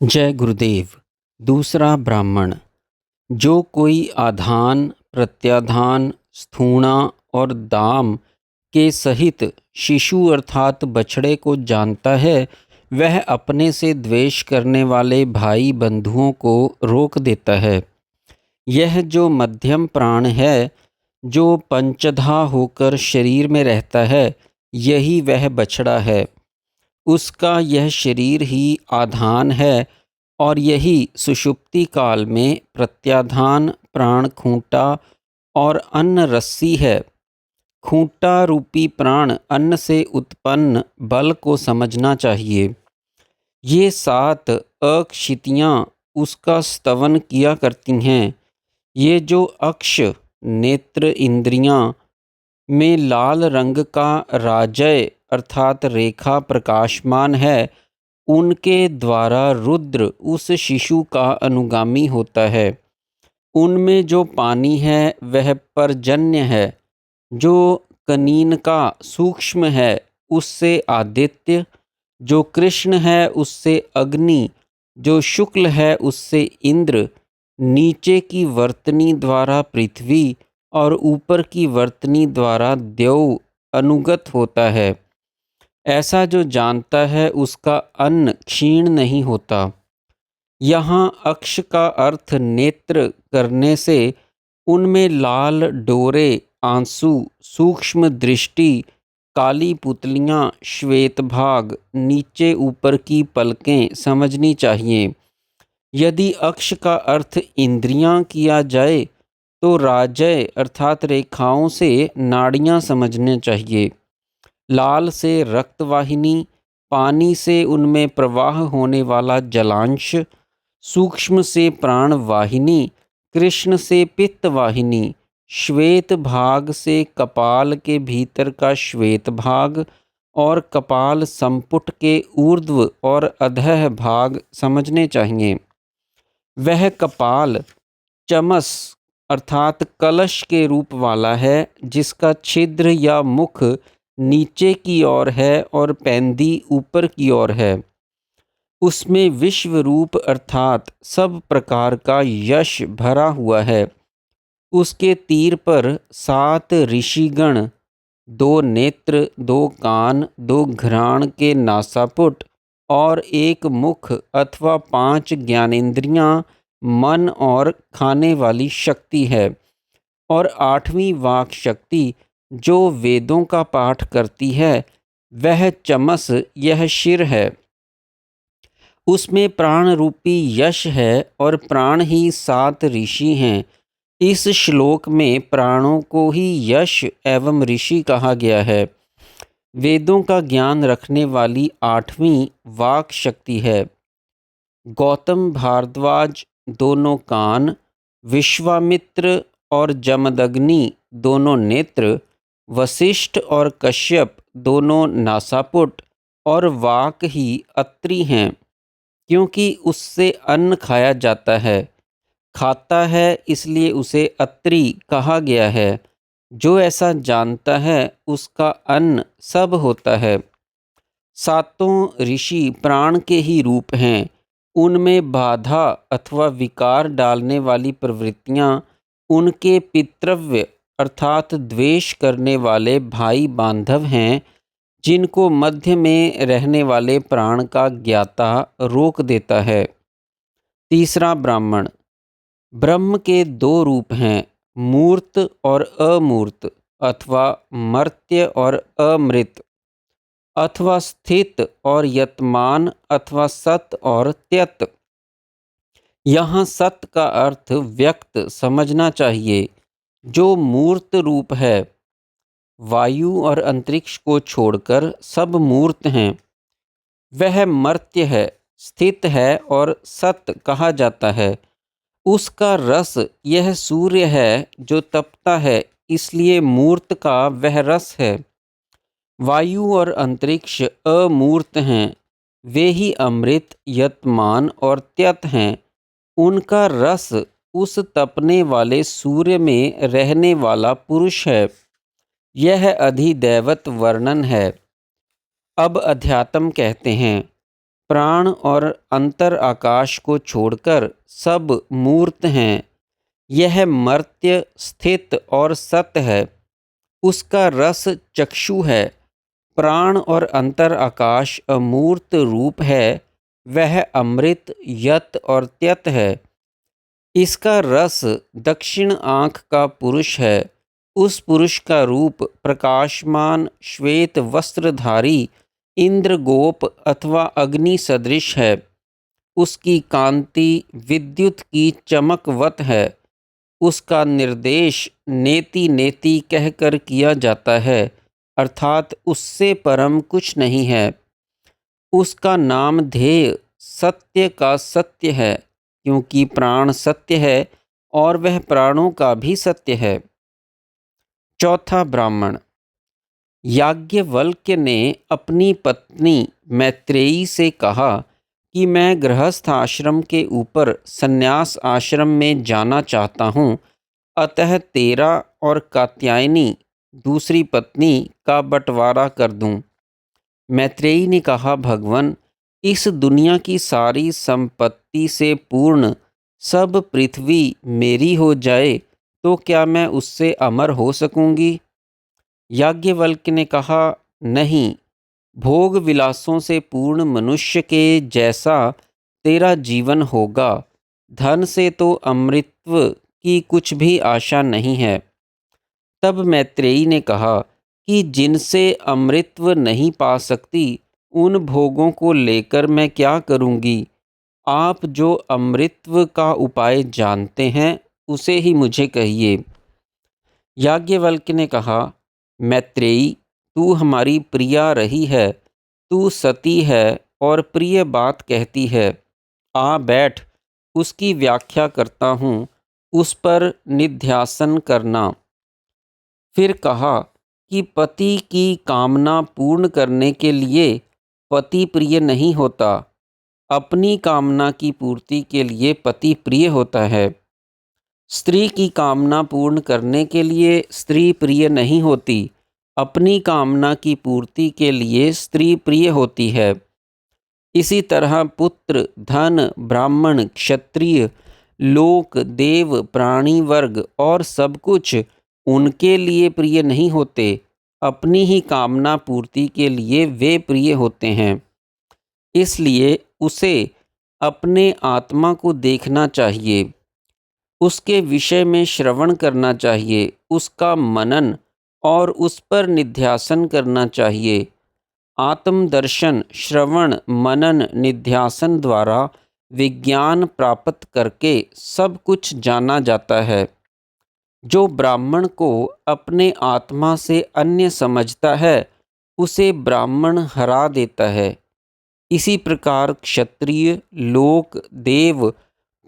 जय गुरुदेव। दूसरा ब्राह्मण। जो कोई आधान, प्रत्याधान, स्थूणा और दाम के सहित शिशु अर्थात बछड़े को जानता है, वह अपने से द्वेष करने वाले भाई बंधुओं को रोक देता है। यह जो मध्यम प्राण है, जो पंचधा होकर शरीर में रहता है, यही वह बछड़ा है। उसका यह शरीर ही आधान है और यही सुषुप्ति काल में प्रत्याधान प्राण खूंटा और अन्न रस्सी है। खूंटा रूपी प्राण अन्न से उत्पन्न बल को समझना चाहिए। ये 7 अक्षितियाँ उसका स्तवन किया करती हैं। ये जो अक्ष नेत्र इंद्रियाँ में लाल रंग का राजय अर्थात रेखा प्रकाशमान है, उनके द्वारा रुद्र उस शिशु का अनुगामी होता है। उनमें जो पानी है वह परजन्य है, जो कनीन का सूक्ष्म है उससे आदित्य, जो कृष्ण है उससे अग्नि, जो शुक्ल है उससे इंद्र, नीचे की वर्तनी द्वारा पृथ्वी और ऊपर की वर्तनी द्वारा द्यौ अनुगत होता है। ऐसा जो जानता है उसका अन्न क्षीण नहीं होता। यहाँ अक्ष का अर्थ नेत्र करने से उनमें लाल डोरे, आंसू, सूक्ष्म दृष्टि, काली पुतलियाँ, श्वेत भाग, नीचे ऊपर की पलकें समझनी चाहिए। यदि अक्ष का अर्थ इंद्रियां किया जाए तो राजय अर्थात रेखाओं से नाड़ियां समझने चाहिए। लाल से रक्तवाहिनी, पानी से उनमें प्रवाह होने वाला जलांश, सूक्ष्म से प्राण वाहिनी, कृष्ण से पित्त वाहिनी, श्वेत भाग से कपाल के भीतर का श्वेत भाग और कपाल संपुट के ऊर्ध्व और अधः भाग समझने चाहिए। वह कपाल चमस अर्थात कलश के रूप वाला है, जिसका छिद्र या मुख नीचे की ओर है और पैंदी ऊपर की ओर है। उसमें विश्व रूप अर्थात सब प्रकार का यश भरा हुआ है। उसके तीर पर 7 ऋषिगण, 2 नेत्र, 2 कान, 2 घ्राण के नासापुट और 1 मुख अथवा 5 ज्ञानेंद्रियां, मन और खाने वाली शक्ति है। और 8वीं वाक शक्ति जो वेदों का पाठ करती है, वह चमस यह शिर है। उसमें प्राण रूपी यश है और प्राण ही 7 ऋषि हैं। इस श्लोक में प्राणों को ही यश एवं ऋषि कहा गया है। वेदों का ज्ञान रखने वाली 8वीं वाक शक्ति है। गौतम भारद्वाज दोनों कान, विश्वामित्र और जमदग्नि दोनों नेत्र, वशिष्ठ और कश्यप दोनों नासापुट और वाक ही अत्रि हैं, क्योंकि उससे अन्न खाया जाता है। खाता है इसलिए उसे अत्रि कहा गया है। जो ऐसा जानता है उसका अन्न सब होता है। 7 ऋषि प्राण के ही रूप हैं। उनमें बाधा अथवा विकार डालने वाली प्रवृत्तियां उनके पितृव्य अर्थात द्वेष करने वाले भाई बांधव हैं, जिनको मध्य में रहने वाले प्राण का ज्ञाता रोक देता है। तीसरा ब्राह्मण। ब्रह्म के 2 रूप हैं, मूर्त और अमूर्त, अथवा मर्त्य और अमृत, अथवा स्थित और यतमान, अथवा सत और त्यत। यहाँ सत का अर्थ व्यक्त समझना चाहिए। जो मूर्त रूप है, वायु और अंतरिक्ष को छोड़कर सब मूर्त हैं। वह मर्त्य है, स्थित है और सत कहा जाता है। उसका रस यह सूर्य है जो तपता है, इसलिए मूर्त का वह रस है। वायु और अंतरिक्ष अमूर्त हैं, वे ही अमृत, यतमान और त्यत हैं। उनका रस उस तपने वाले सूर्य में रहने वाला पुरुष है। यह अधिदैवत वर्णन है। अब अध्यात्म कहते हैं। प्राण और अंतर आकाश को छोड़कर सब मूर्त हैं। यह मर्त्य स्थित और सत्य है। उसका रस चक्षु है। प्राण और अंतर आकाश अमूर्त रूप है। वह अमृत यत और त्यत है। इसका रस दक्षिण आँख का पुरुष है। उस पुरुष का रूप प्रकाशमान श्वेत वस्त्रधारी इंद्रगोप अथवा अग्नि सदृश है। उसकी कांति विद्युत की चमकवत है। उसका निर्देश नेति नेति कहकर किया जाता है, अर्थात उससे परम कुछ नहीं है। उसका नाम ध्येय सत्य का सत्य है, क्योंकि प्राण सत्य है और वह प्राणों का भी सत्य है। चौथा ब्राह्मण। याज्ञवल्क्य ने अपनी पत्नी मैत्रेयी से कहा कि मैं गृहस्थ आश्रम के ऊपर संन्यास आश्रम में जाना चाहता हूँ, अतः तेरा और कात्यायनी दूसरी पत्नी का बंटवारा कर दूं। मैत्रेयी ने कहा, भगवन, इस दुनिया की सारी संपत्ति से पूर्ण सब पृथ्वी मेरी हो जाए तो क्या मैं उससे अमर हो सकूंगी? याज्ञवल्क्य ने कहा, नहीं, भोग विलासों से पूर्ण मनुष्य के जैसा तेरा जीवन होगा। धन से तो अमृतत्व की कुछ भी आशा नहीं है। तब मैत्रेयी ने कहा कि जिनसे अमृतत्व नहीं पा सकती उन भोगों को लेकर मैं क्या करूंगी? आप जो अमृतत्व का उपाय जानते हैं उसे ही मुझे कहिए। याज्ञवल्क्य ने कहा, मैत्रेयी, तू हमारी प्रिया रही है। तू सती है और प्रिय बात कहती है। आ बैठ, उसकी व्याख्या करता हूँ, उस पर निध्यासन करना। फिर कहा कि पति की कामना पूर्ण करने के लिए पति प्रिय नहीं होता, अपनी कामना की पूर्ति के लिए पति प्रिय होता है। स्त्री की कामना पूर्ण करने के लिए स्त्री प्रिय नहीं होती, अपनी कामना की पूर्ति के लिए स्त्री प्रिय होती है। इसी तरह पुत्र, धन, ब्राह्मण, क्षत्रिय, लोक, देव, प्राणी वर्ग और सब कुछ उनके लिए प्रिय नहीं होते, अपनी ही कामना पूर्ति के लिए वे प्रिय होते हैं। इसलिए उसे अपने आत्मा को देखना चाहिए, उसके विषय में श्रवण करना चाहिए, उसका मनन और उस पर निध्यासन करना चाहिए। आत्मदर्शन, श्रवण, मनन, निध्यासन द्वारा विज्ञान प्राप्त करके सब कुछ जाना जाता है। जो ब्राह्मण को अपने आत्मा से अन्य समझता है उसे ब्राह्मण हरा देता है। इसी प्रकार क्षत्रिय, लोक, देव,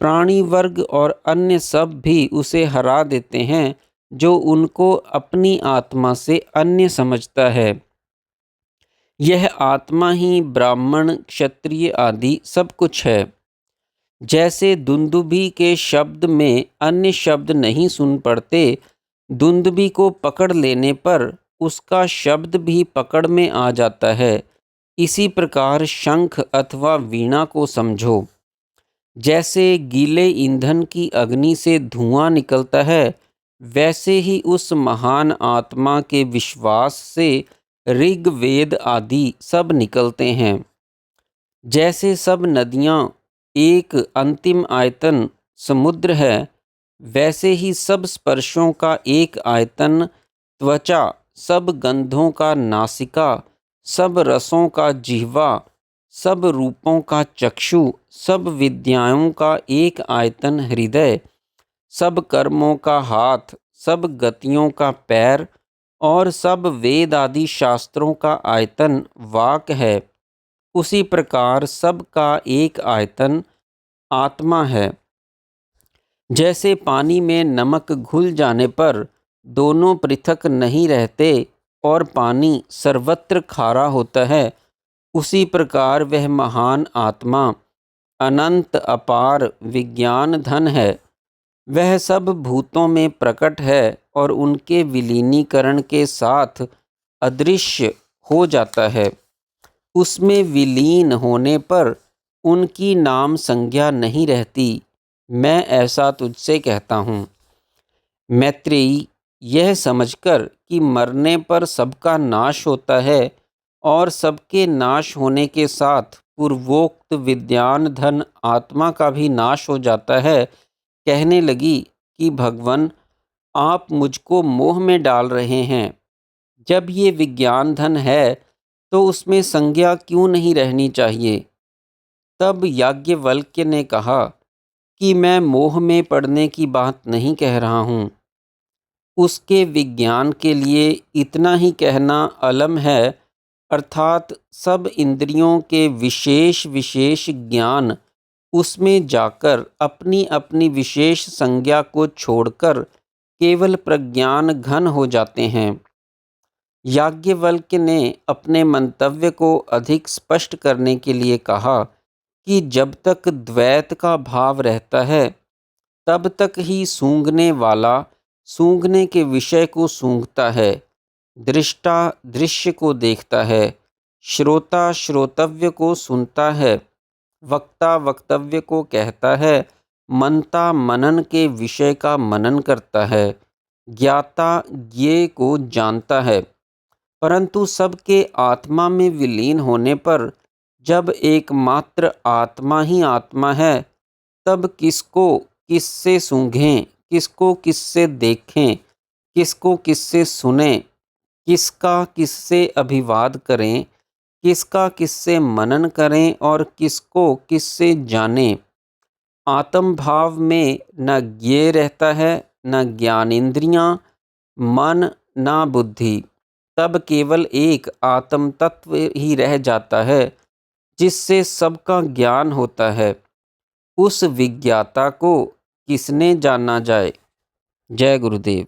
प्राणी वर्ग और अन्य सब भी उसे हरा देते हैं जो उनको अपनी आत्मा से अन्य समझता है। यह आत्मा ही ब्राह्मण, क्षत्रिय आदि सब कुछ है। जैसे दुंदुभी के शब्द में अन्य शब्द नहीं सुन पड़ते, दुंदुभी को पकड़ लेने पर उसका शब्द भी पकड़ में आ जाता है, इसी प्रकार शंख अथवा वीणा को समझो। जैसे गीले ईंधन की अग्नि से धुआं निकलता है, वैसे ही उस महान आत्मा के विश्वास से ऋग, वेद आदि सब निकलते हैं। जैसे सब नदियाँ एक अंतिम आयतन समुद्र है, वैसे ही सब स्पर्शों का एक आयतन त्वचा, सब गंधों का नासिका, सब रसों का जिह्वा, सब रूपों का चक्षु, सब विद्याओं का एक आयतन हृदय, सब कर्मों का हाथ, सब गतियों का पैर और सब वेद आदि शास्त्रों का आयतन वाक है। उसी प्रकार सब का एक आयतन आत्मा है। जैसे पानी में नमक घुल जाने पर दोनों पृथक नहीं रहते और पानी सर्वत्र खारा होता है, उसी प्रकार वह महान आत्मा अनंत अपार विज्ञान धन है। वह सब भूतों में प्रकट है और उनके विलीनीकरण के साथ अदृश्य हो जाता है। उसमें विलीन होने पर उनकी नाम संज्ञा नहीं रहती। मैं ऐसा तुझसे कहता हूँ। मैत्रेयी, यह समझकर कि मरने पर सबका नाश होता है और सबके नाश होने के साथ पूर्वोक्त विद्यान धन आत्मा का भी नाश हो जाता है, कहने लगी कि भगवान, आप मुझको मोह में डाल रहे हैं। जब ये विज्ञान धन है तो उसमें संज्ञा क्यों नहीं रहनी चाहिए। तब याज्ञवल्क्य ने कहा कि मैं मोह में पड़ने की बात नहीं कह रहा हूँ। उसके विज्ञान के लिए इतना ही कहना अलम है, अर्थात सब इंद्रियों के विशेष विशेष ज्ञान उसमें जाकर अपनी अपनी विशेष संज्ञा को छोड़कर केवल प्रज्ञान घन हो जाते हैं। याज्ञवल्क्य ने अपने मंतव्य को अधिक स्पष्ट करने के लिए कहा कि जब तक द्वैत का भाव रहता है तब तक ही सूंघने वाला सूंघने के विषय को सूंघता है, दृष्टा दृश्य को देखता है, श्रोता श्रोतव्य को सुनता है, वक्ता वक्तव्य को कहता है, मनता मनन के विषय का मनन करता है, ज्ञाता ज्ञेय को जानता है। परंतु सबके आत्मा में विलीन होने पर जब एकमात्र आत्मा ही आत्मा है, तब किसको किससे सूंघें, किसको किससे देखें, किसको किससे सुने, किसका किससे अभिवाद करें, किसका किससे मनन करें और किसको किससे जानें। आत्म भाव में न ज्ञेय रहता है, न ज्ञानेंद्रियां, मन, न बुद्धि। तब केवल एक आत्म तत्व ही रह जाता है जिससे सबका ज्ञान होता है। उस विज्ञाता को किसने जाना जाए। जय गुरुदेव।